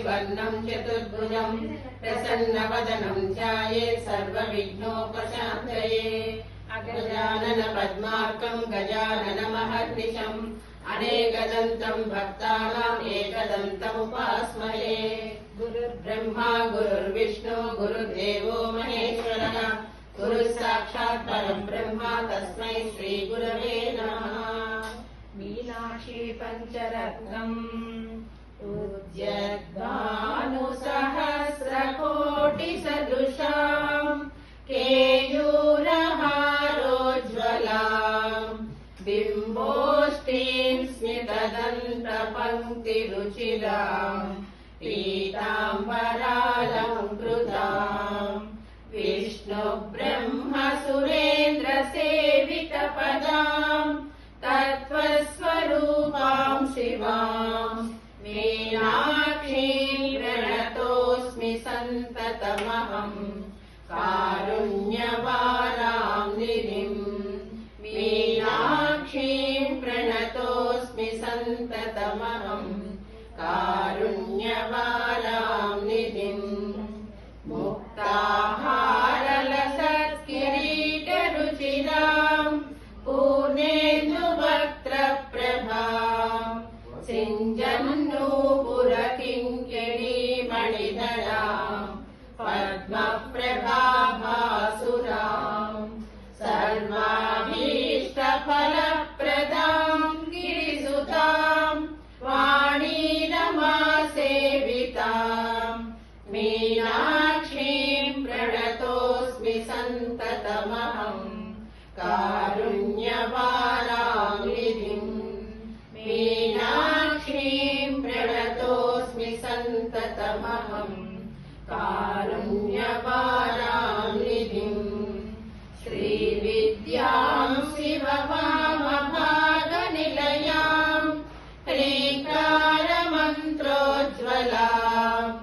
शुक्लाम्बरधरं चतुर्भुजं प्रसन्नवदनं ध्यायेत् सर्वविघ्नोपशान्तये। अगजानन पद्मार्कं गजाननमहर्निशम् अनेकदन्तं भक्तानाम् एकदन्तमुपास्महे। गुरुर्ब्रह्मा गुरुर्विष्णु गुरुर्देवो महेश्वरः गुरुः साक्षात् परं ब्रह्म तस्मै श्रीगुरवे नमः। मीनाक्षी पञ्चरत्नम् उद्यद्भानुसहस्रकोटिसदृशाम् केयूरहारोज्ज्वलाम् बिम्बोष्टीं स्मितदन्तपङ्क्तिरुचिराम् पीताम्बरालङ्कृताम् विष्णुब्रह्मसुरेन्द्रसेवितपदाम् तत्त्वस्वरूपां शिवाम् मीनाक्षीं प्रणतोऽस्मि सन्ततमहम् कारुण्यवारां निधिम्। मीनाक्षीं प्रणतोऽस्मि सन्ततमहम् कारुण्यवारां निधिम्। मुक्ताहारलसत्किरीटरुचिराम् पूर्णेन्दुवक्त्रप्रभाम् सिञ्जन्नूपुरकिङ्किणीमणिधराम् पद्मप्रभाभासुराम् सर्वाभीष्टफलप्रदाम् गिरिसुताम् वाणीरमासेविताम् मीनाक्षीं प्रणतोऽस्मि सन्ततमहम् कारुण्यवारां निधिम्। मीनाक्षीं प्रणतोऽस्मि सन्ततमहम् कारुण्यवारां निधिम्। श्रीविद्यां शिववामभागनिलयां ह्रीङ्कारमन्त्रोज्ज्वलाम्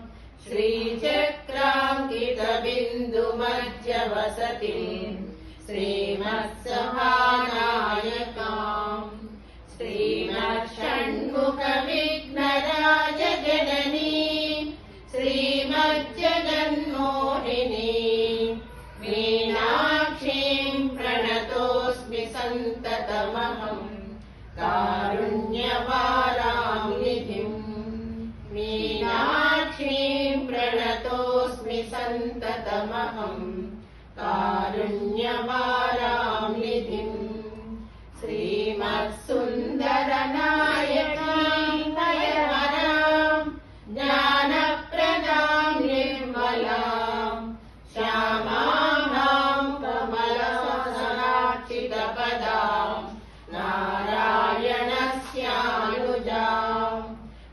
श्रीचक्राङ्कितबिन्दुमध्यवसतिम् श्रीमत्सभानायकाम् श्रीमत्षण्मुखविघ्नराजजननी श्रीमज्जगन्मोहिनी मीनाक्षीं प्रणतोऽस्मि सन्ततमहम् कारुण्यवारां निधिम्। मीनाक्षीं प्रणतोऽस्मि सन्ततमहम् कारुण्यवारां निधिम्। श्रीमत्सुन्दरनायकीं भयहरां ज्ञानप्रदां निर्मलां श्यामां कमलसनार्चितपदां नारायणस्यानुजां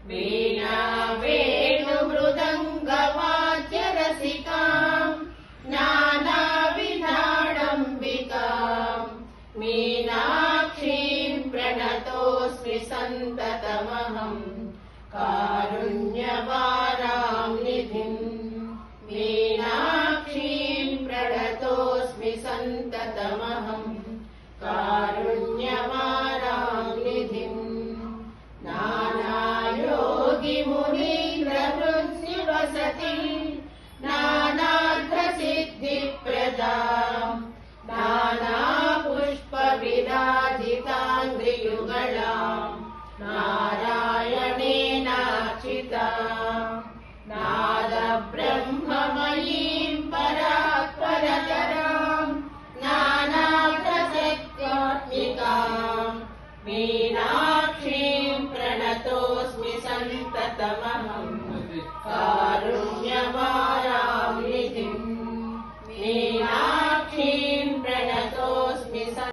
वीणा वेणुमृदङ्गवाद्यरसिकां नानाविधाडम्बिकां मीनाक्षीं प्रणतोऽस्मि सन्ततमहम् कारुण्यवारां निधिम्। मीनाक्षीं प्रणतोऽस्मि सन्ततमहम् कारुण्यवारां निधिम्। नानायोगिमुनीन्द्रहृद्निवसतिम् नानार्थसिद्धिप्रदाम् नानापुष्पविराजिताङ्घ्रियुगलाम् नारायणेनार्चिताम् नादब्रह्ममयीं परात्परतराम् नानाप्रसक्त्यात्मिकाम् मीनाक्षीं प्रणतोऽस्मि सन्ततमहम् कारुण्य